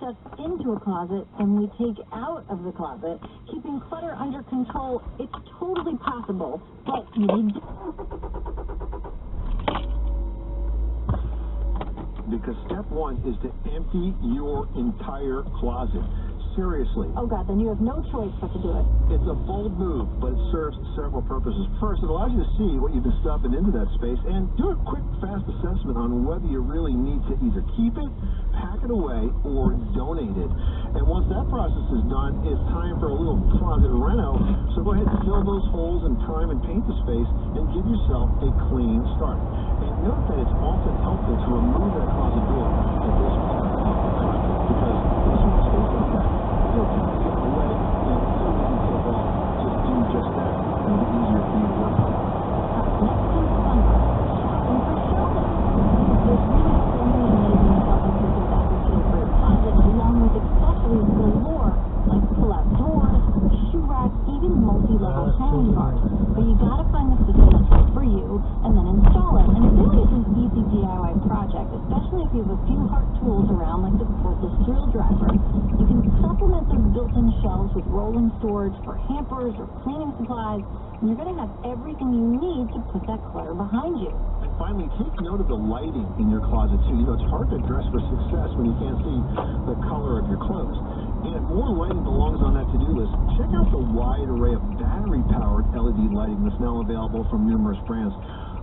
us into a closet and we take out of the closet, keeping clutter under control. It's totally possible, but you need to... Because step one is to empty your entire closet. Seriously. Oh, God, then you have no choice but to do it. It's a bold move, but it serves several purposes. First, it allows you to see what you've been stuffing into that space and do a quick, fast assessment on whether you really need to either keep it, pack it away, or donate it. And once that process is done, it's time for a little closet reno. So go ahead and fill those holes and prime and paint the space and give yourself a clean start. And note that it's often helpful to remove that closet door at this point of the project, because in a small space like that, you'll kind of get away and so easy to take off. Just do just that, and it'll be easier for you to work with. Next comes summer. Shopping for shelving. There's really so many amazing shelving pieces advocated for your closet, along with accessories galore, like pull-out drawers, shoe racks, even multi-level hanging bars. But you gotta find the system that's right for you, and then install it. And it really is an easy DIY project, especially if you have a few hard tools around, like the cordless drill driver. You can supplement those built-in shelves with rolling storage for hampers or cleaning supplies, and you're going to have everything you need to put that clutter behind you. And finally, take note of the lighting in your closet, too. You know, it's hard to dress for success when you can't see the color of your clothes. And if more lighting belongs on that to-do list, check out the wide array of battery-powered LED lighting that's now available from numerous brands.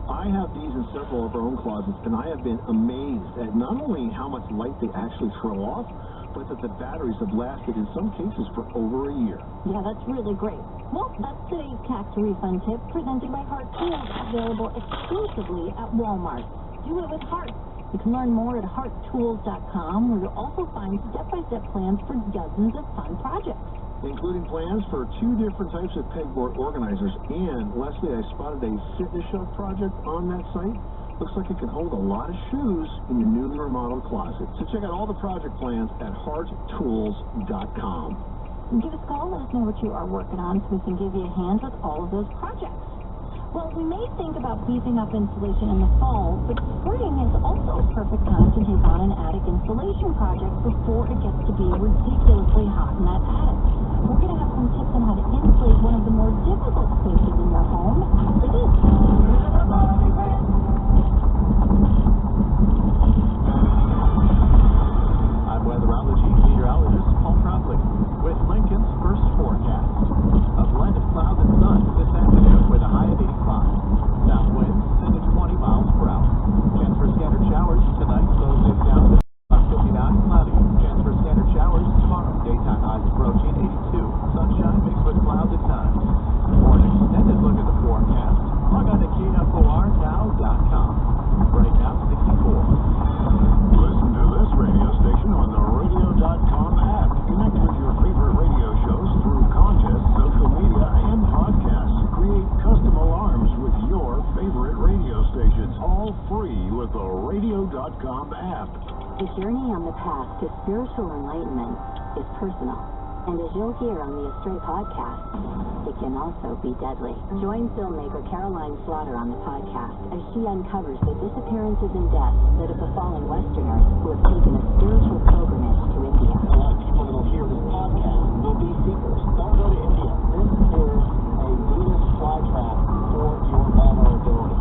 I have these in several of our own closets, and I have been amazed at not only how much light they actually throw off, but that the batteries have lasted, in some cases, for over a year. Yeah, that's really great. Well, that's today's tax refund tip, presented by Heart Tools, available exclusively at Walmart. Do it with heart. You can learn more at hearttools.com, where you'll also find step-by-step plans for dozens of fun projects, including plans for 2 different types of pegboard organizers. And Leslie, I spotted a fitness shelf project on that site. Looks like it can hold a lot of shoes in your newly remodeled closet. So check out all the project plans at hearttools.com. Give us a call, let us know what you are working on so we can give you a hand with all of those projects. Well, we may think about beefing up insulation in the fall, but spring is also a perfect time to take on an attic insulation project before it gets to be ridiculously hot in that attic. We're going to have some tips on how to insulate one of the more difficult spaces in your home after this. I'm weatherology meteorologist Paul Trombley with Lincoln's first forecast. A blend of clouds and sun this afternoon with a high of 85. South winds 10 to 20 miles per hour. Chance for scattered showers tonight, slows things down to about 59, cloudy. Chance for scattered showers tomorrow. Daytime highs approaching 82. Sunshine mixed with clouds at times. For an extended look at the forecast, log on to KFORnow.com. Right now, 64. Listen to this radio station on the radio.com app. Connect with your favorite radio shows through contests, social media, and podcasts. Create custom alarms with your favorite radio stations. All free with the radio.com app. The journey on the path to spiritual enlightenment is personal. And as you'll hear on the Stray podcast, it can also be deadly. Join filmmaker Caroline Slaughter on the podcast as she uncovers the disappearances and deaths that have befallen Westerners who have taken a spiritual pilgrimage to India. A lot of people that will hear this podcast will be seekers. Don't go to India. This is a Buddhist flytrap for your vulnerability.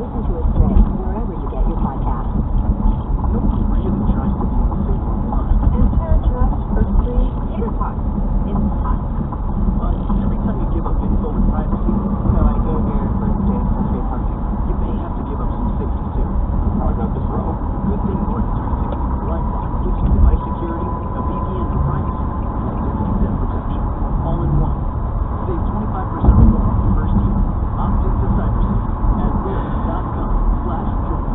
Listen to Stray wherever you get your podcasts. Nobody really tries to be safe online. And charge us for free computer parts. It's hot. But every time you give up info and privacy, So I go here for safe parking. you may have to give up some safety too. How about this road? Good thing North 360 LifeLock gives you device security, a VPN for privacy, and identity theft protection, all in one. Save 25% or more on the first year. Opt into cybersecurity at wix.com/join.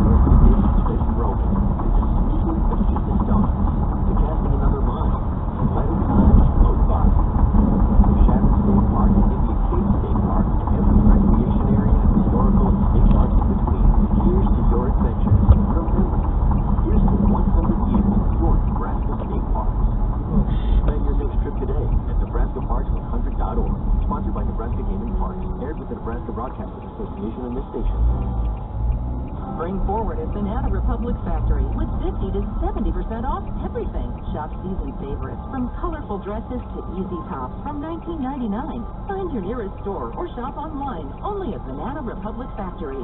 Here's the business with Roman. It's a smoothly the deepest dawn to casting another mind and letting time float by. From Shattered State Park to Indian Cave State Park, every recreation area, historical, and state parks in between, here's to your adventures. Remember, here's to 100 years of your Nebraska State Parks. Plan your next trip today at NebraskaParks100.org. Sponsored by Nebraska Game and Parks. Aired with the Nebraska Broadcasting Association and this station. Spring Forward is Banana Republic Factory with 50 to 70% off everything. Shop season favorites from colorful dresses to easy tops from $19.99. Find your nearest store or shop online only at Banana Republic Factory.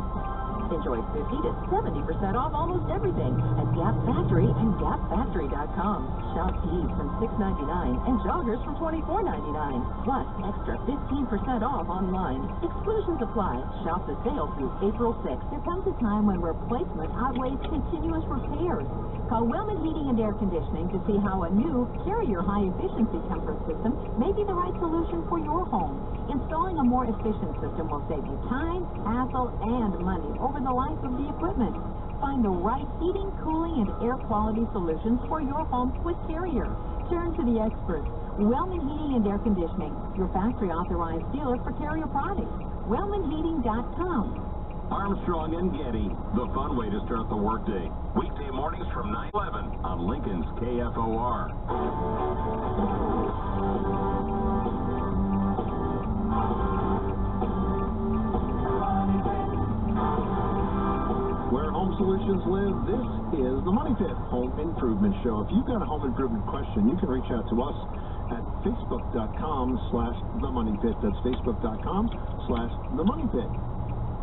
Enjoy 50 to 70% off almost everything at Gap Factory and GapFactory.com. Shop tees from $6.99 and joggers from $24.99. Plus extra 15% off online. Exclusions apply. Shop the sale through April 6th. There comes a time when replacement outweighs continuous repairs. Call Wellman Heating and Air Conditioning to see how a new Carrier high-efficiency temperate system may be the right solution for your home. Installing a more efficient system will save you time, hassle, and money over the life of the equipment. Find the right heating, cooling, and air quality solutions for your home with Carrier. Turn to the experts. Wellman Heating and Air Conditioning, your factory-authorized dealer for Carrier products. WellmanHeating.com. Armstrong and Getty, the fun way to start the workday. Weekday mornings from 9-11 on Lincoln's KFOR. Where home solutions live, this is the Money Pit Home Improvement Show. If you've got a home improvement question, you can reach out to us at facebook.com/themoneypit. That's facebook.com/themoneypit.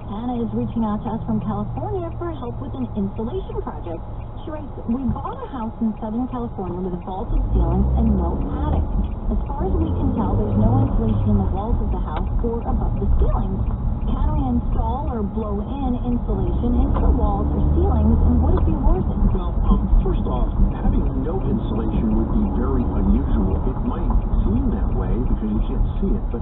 Anna is reaching out to us from California for help with an insulation project. She writes, we bought a house in Southern California with vaulted ceilings and no attic. As far as we can tell, there's no insulation in the walls of the house or above the ceilings. Can we install or blow in insulation into the walls or ceilings, and would it be worth it? Well, first off, having no insulation would be very unusual. It might seem that way because you can't see it, but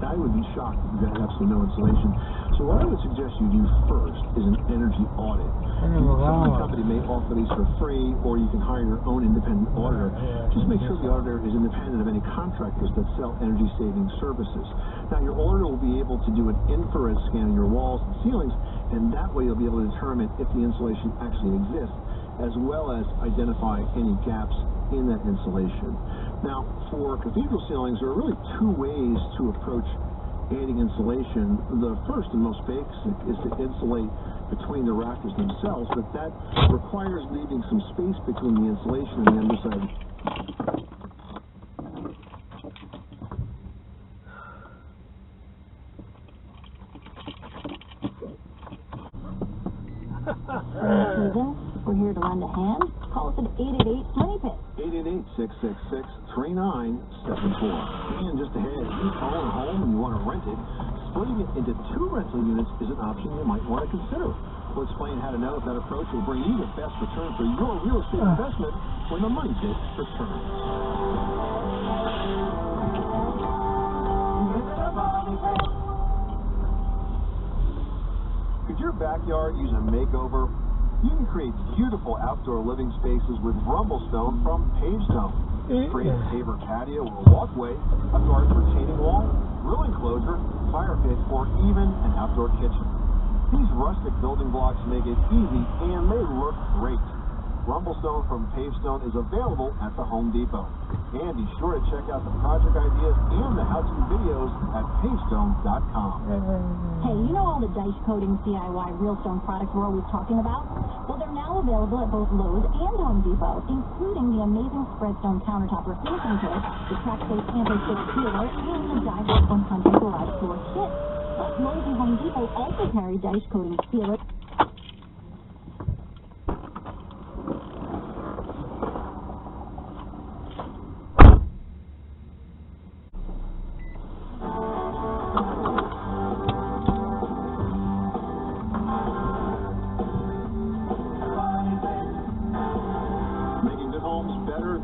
I would be shocked if you had absolutely no insulation. So what I would suggest you do first is an energy audit. Some company may offer these for free, or you can hire your own independent auditor. Just make sure the auditor is independent of any contractors that sell energy-saving services. Now, your auditor will be able to do an infrared scan of your walls and ceilings, and that way you'll be able to determine if the insulation actually exists, as well as identify any gaps in that insulation. Now, for cathedral ceilings, there are really two ways to approach adding insulation. The first and most basic is to insulate between the rafters themselves, but that requires leaving some space between the insulation and the underside. We're here to lend a hand. Call us at 888-MONEYPIT. 888-666-3974. And just ahead, if you own a home and you want to rent it, splitting it into two rental units is an option you might want to consider. We'll explain how to know if that approach will bring you the best return for your real estate investment when the Money Pit returns. Could your backyard use a makeover? You can create beautiful outdoor living spaces with Rumblestone from Pavestone. Create a paver patio or walkway, a garden retaining wall, grill enclosure, fire pit, or even an outdoor kitchen. These rustic building blocks make it easy and they look great. Rumblestone from Pavestone is available at the Home Depot. And be sure to check out the project ideas and the how-to videos at pavestone.com. Hey, you know all the dice coating DIY Realstone products we're always talking about? Well, they're now available at both Lowe's and Home Depot, including the amazing Spreadstone countertop refinishing kit, the track-safe anti-stick sealer, and the Dice 100 garage floor kit. But Lowe's and Home Depot also carry dice coating sealer.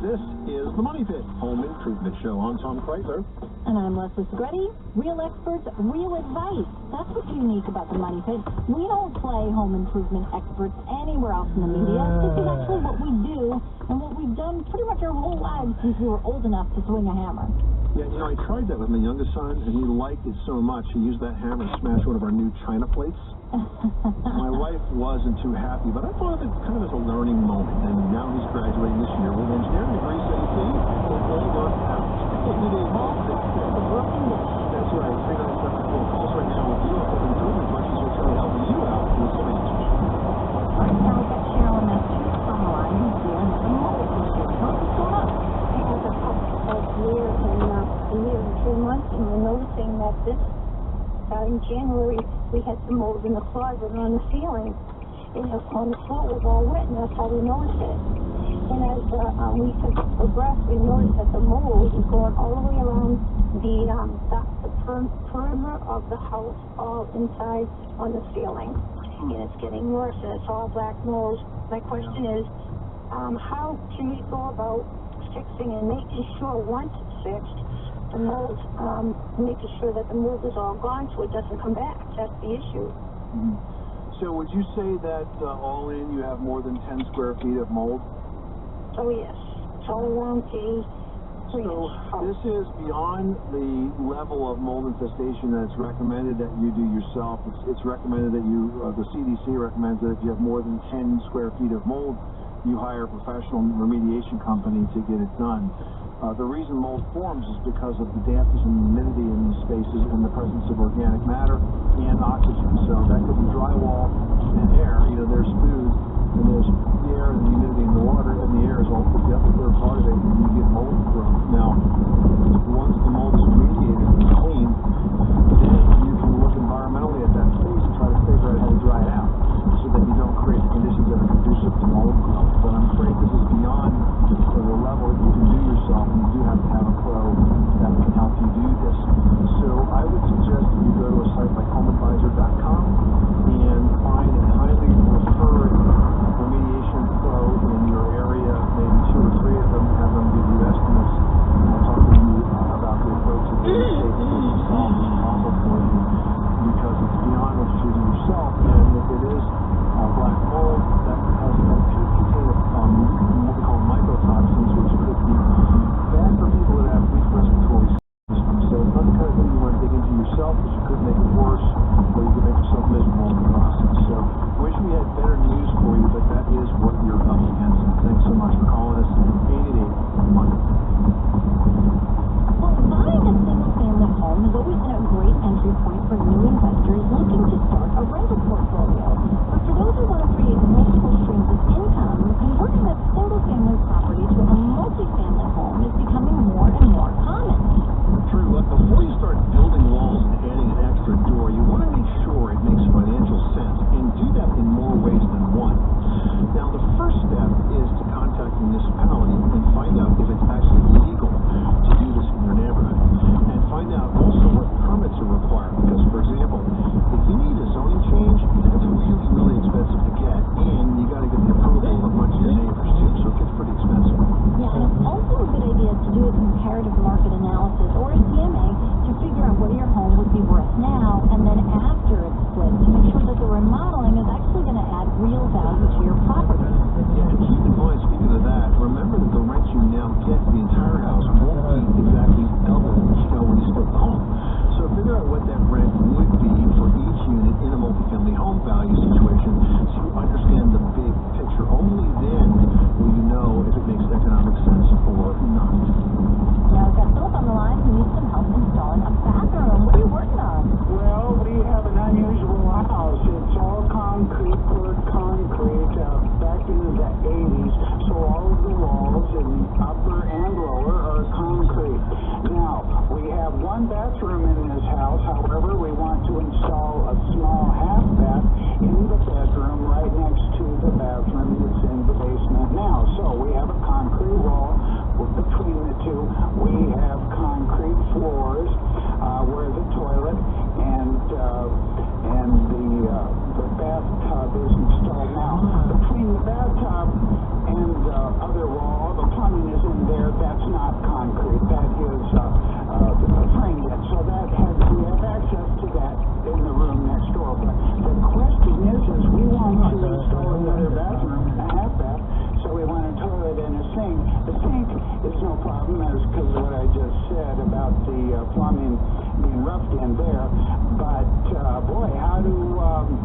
This is the Money Pit Home Improvement Show. I'm Tom Kreitler. And I'm Leslie Segretti. Real experts, real advice. That's what's unique about the Money Pit. We don't play home improvement experts anywhere else in the media. This is actually what we do and what we've done pretty much our whole lives since we were old enough to swing a hammer. Yeah, you know, I tried that with my youngest son, and he liked it so much, he used that hammer to smash one of our new china plates. My wife wasn't too happy, but I thought of it kind of as a learning moment, and now he's graduating this year with an engineering degree, so you see, we'll all work out. That's right. Hang on a second. We'll call right now with your home improvement questions. We'll try to help you out with some answers. All right, now we've got Cheryl in Massachusetts on the line. What's going on? I have a year and 3 months, and we're noticing that in January we had some mold in the closet and on the ceiling, and on the floor was all wet, and that's how we noticed it. And as we progressed, we noticed that the mold is going all the way around the perimeter of the house, all inside on the ceiling, and it's getting worse, and it's all black mold. My question is, how can we go about fixing and making sure once it's fixed, the mold, making sure that the mold is all gone so it doesn't come back? That's the issue. Mm-hmm. So would you say that all in you have more than 10 square feet of mold? Oh yes, it's all around the So this is beyond the level of mold infestation that's recommended that you do yourself. It's recommended that you, the CDC recommends that if you have more than 10 square feet of mold, you hire a professional remediation company to get it done. The reason mold forms is because of the dampness and humidity in these spaces and the presence of organic matter and oxygen. So that could be drywall and air. You know, there's food and there's the air and the humidity and the water, and the air is all put together. Third part of it, and you get mold growth. Now, once the mold is remediated and clean, then you can look environmentally at that space and try to figure out how to dry it out so that you don't create the conditions that are conducive to mold growth. But I'm afraid this is beyond the level that you can do yourself, and you do have to have a pro that can help you do this. So I would suggest that you go to a site like homeadvisor.com and find a highly referred remediation pro in your area, maybe 2 or 3 of them, have them give you estimates and talk to you about the approach that they take to solve this problem for you, because it's beyond what you do yourself. And if it is black mold, that could contain what we call mycotoxins, which could be bad for people that have weak respiratory systems. So it's not the kind of thing you want to dig into yourself, because you could make it worse, or you could make yourself miserable in the process. So wish we had better news for you, but that is what you're up against. Thanks so much for calling us. 888 Monday. Well, buying a single-family home has always been a great entry point for new investors looking to start a rental portfolio. But for those who want to create multiple streams of income, converting a single-family property to a multi-family home is becoming more and more common. True, but before you start building walls and adding an extra door, you want to make sure it makes financial sense, and do that in more ways than one. Now, the first step is to contact the municipality and find out if it's actually legal to do this in your neighborhood, and find out also what permits are required. Because, for example, if you need a zoning change, it's really, really expensive to get, and you got to get the approval of a bunch of your neighbors too, so it gets pretty expensive. Yeah, and it's also a good idea to do a comparative market analysis or a CMA to figure out what your home would be worth now, and then after it's split, to make sure that the remodeling is actually going to add real value to your property. Yeah, and keep in mind, speaking of that, remember that the rent you now get for the entire house won't be exactly double, when you split the home. So figure out what that rent would be for each unit in a multifamily home value situation, so you understand the big picture. Only then will you know if it makes economic sense or not. Now, we've got Philip on the line who needs some help installing a bathroom. What are you working on? Well, we have an unusual house. It's all concrete, poured concrete, back in the 80s. So all of the walls in the upper and lower are concrete. Now, we have one bathroom in this house. However, we want to install a small half bath in the bedroom right next to the bathroom that's in the basement now. So we have a concrete wall between the two. We have concrete floors where the toilet and the bathtub is installed now. Between the bathtub and the other wall, the plumbing is in there. That's not concrete. That is framed yet. So that we have access to that in the room next door. But the question is we want to install another bathroom, a half bath. So we want a toilet and a sink. The sink is no problem, as because of what I just said about the plumbing being roughed in there. But boy, how do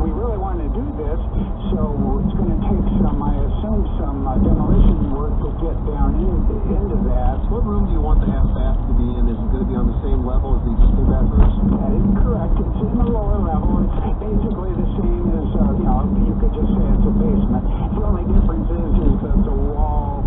we really want to do this? So it's going to take some, I assume, some demolition work to get down into that. What room do you want the half bath to be in? Is it going to be on the same level as the existing bathrooms? That is correct. It's in the lower level. It's basically the same as, you could just say it's a basement. The only difference is that the wall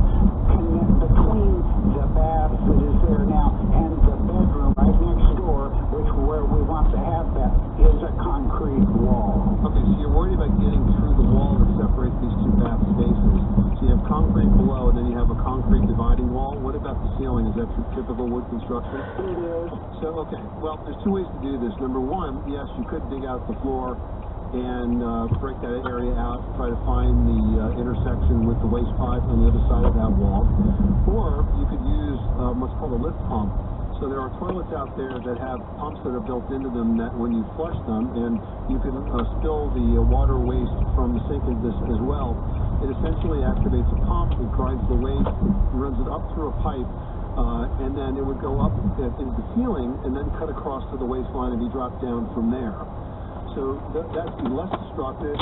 existing wall. What about the ceiling? Is that typical wood construction? It is. So, okay, well, there's two ways to do this. Number one, yes, you could dig out the floor and break that area out, try to find the intersection with the waste pipe on the other side of that wall. Or you could use what's called a lift pump. So there are toilets out there that have pumps that are built into them that when you flush them, and you can spill the water waste from the sink as well, it essentially activates a pump, it grinds the waste, runs it up through a pipe, and then it would go up into the ceiling and then cut across to the waistline and be dropped down from there. So that's less destructive.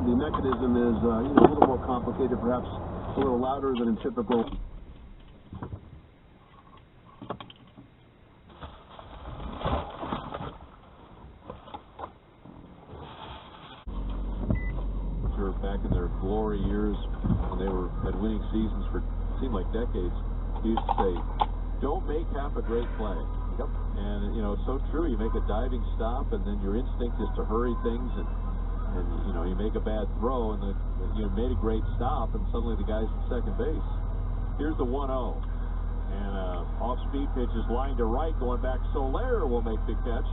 The mechanism is a little more complicated, perhaps a little louder than in typical. Back in their glory years when they had winning seasons for seemed like decades, he used to say, "Don't make half a great play." Yep. And it's so true. You make a diving stop, and then your instinct is to hurry things, and you make a bad throw, and you made a great stop, and suddenly the guy's at second base. Here's the 1-0, and off-speed pitch is lined to right, going back. Soler will make the catch.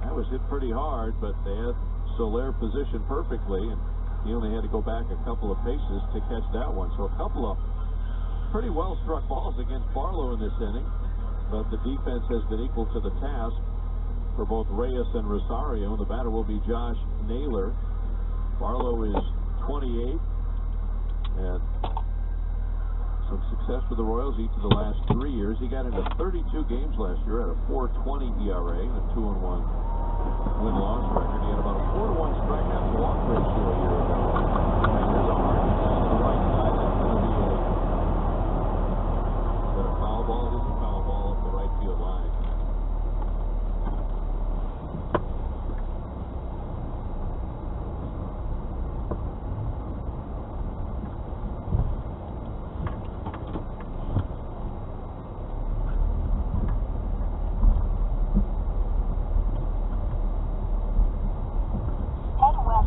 That was hit pretty hard, but they had Soler positioned perfectly, and he only had to go back a couple of paces to catch that one. So a couple of pretty well-struck balls against Barlow in this inning, but the defense has been equal to the task for both Reyes and Rosario. The batter will be Josh Naylor. Barlow is 28, and some success for the Royals each of the last 3 years. He got into 32 games last year at a 4.20 ERA and a 2-1 win-loss record. He had about a 4-to-1 strikeout to walk ratio a year ago. And there's a hard pitch to the right side. That's going to be a foul ball. It is a foul ball up the right field line.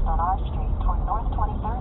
On our street toward North 23rd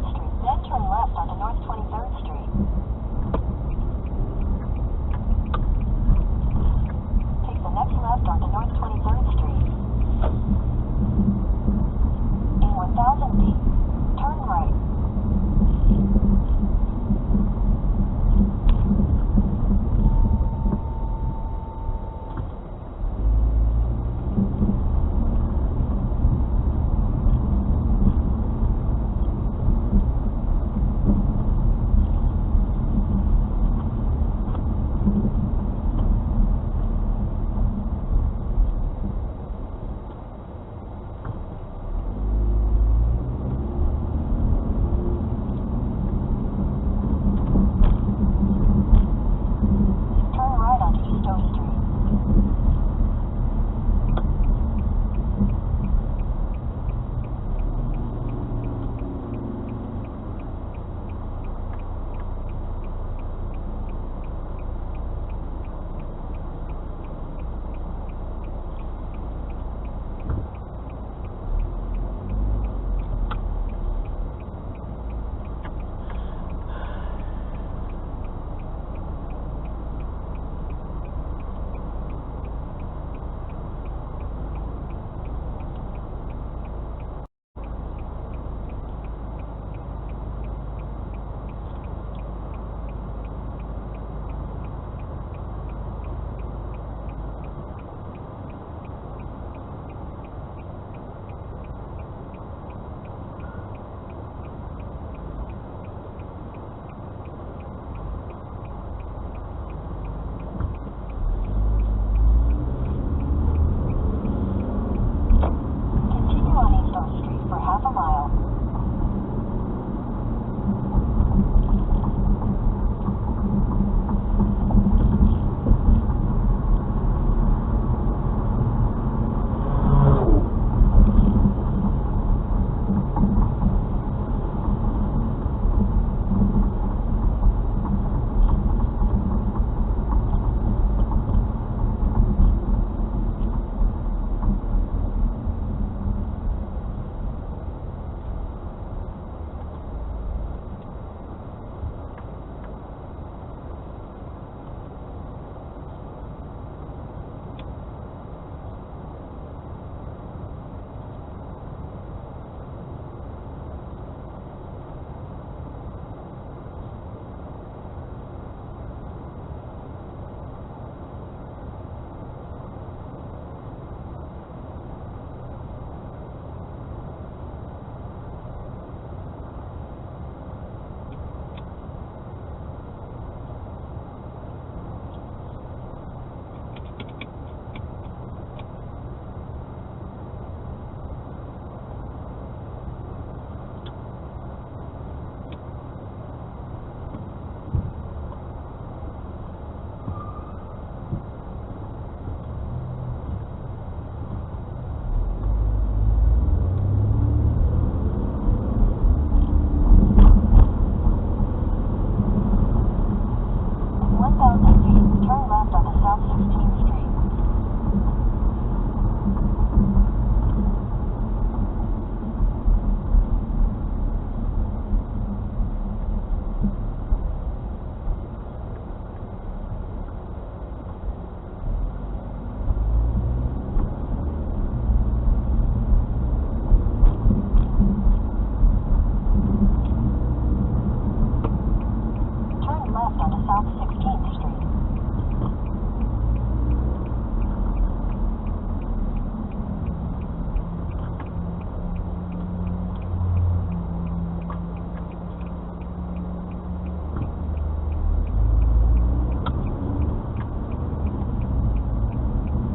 left onto South 16th Street.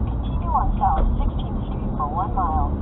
Continue on South 16th Street for 1 mile.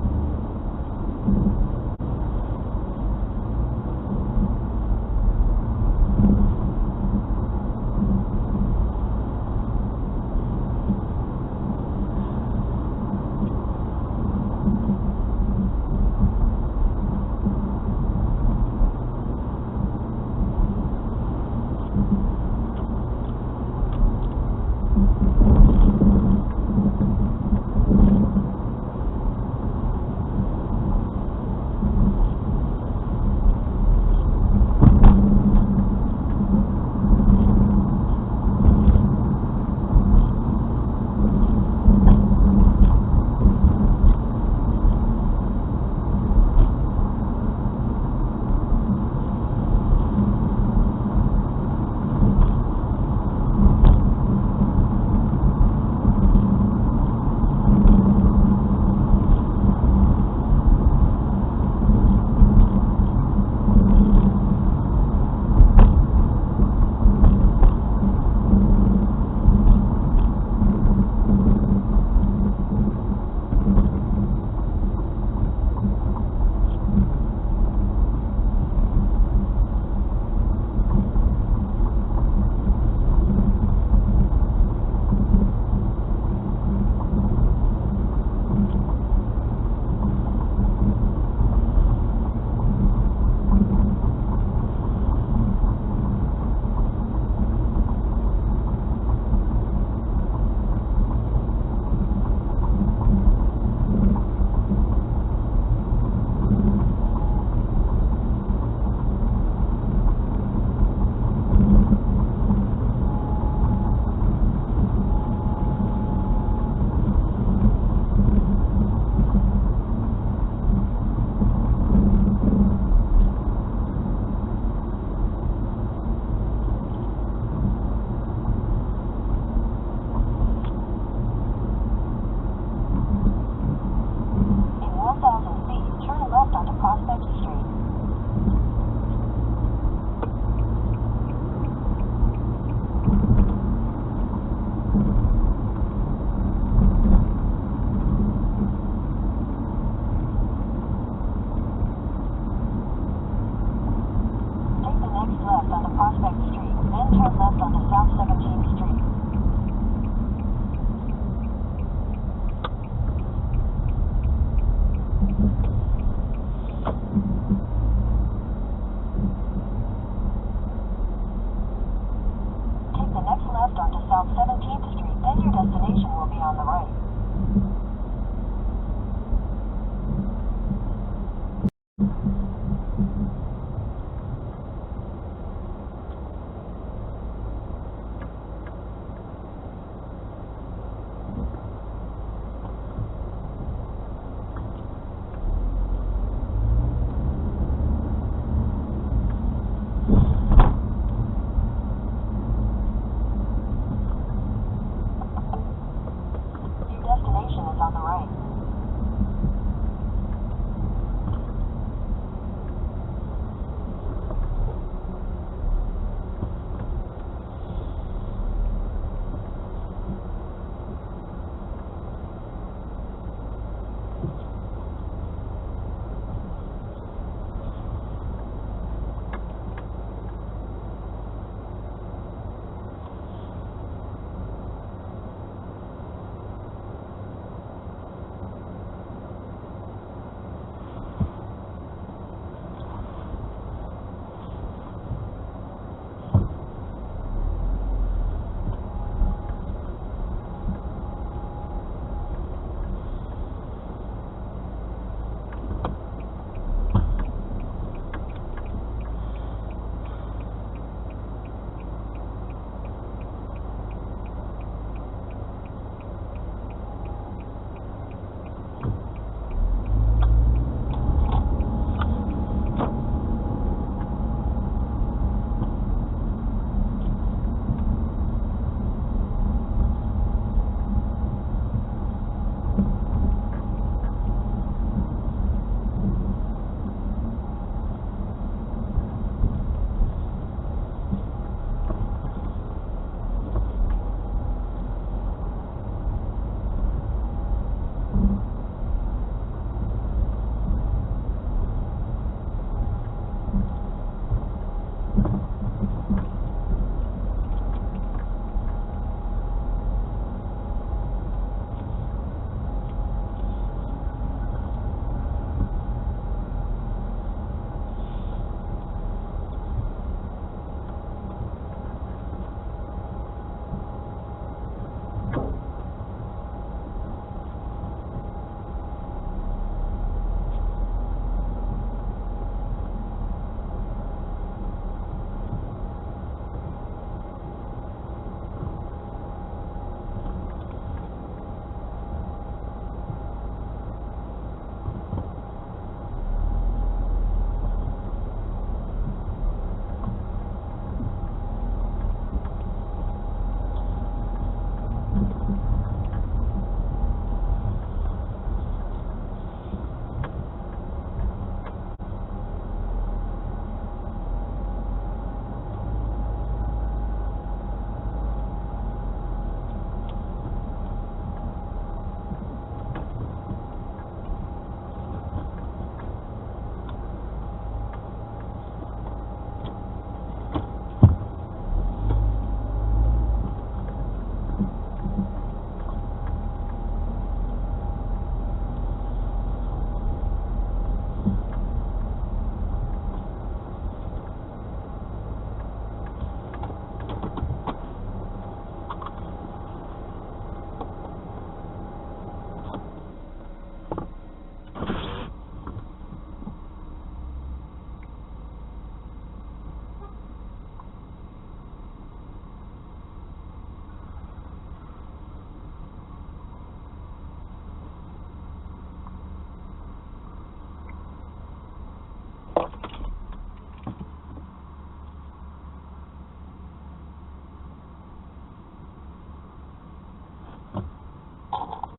Take the next left onto South 17th Street, then your destination will be on the right.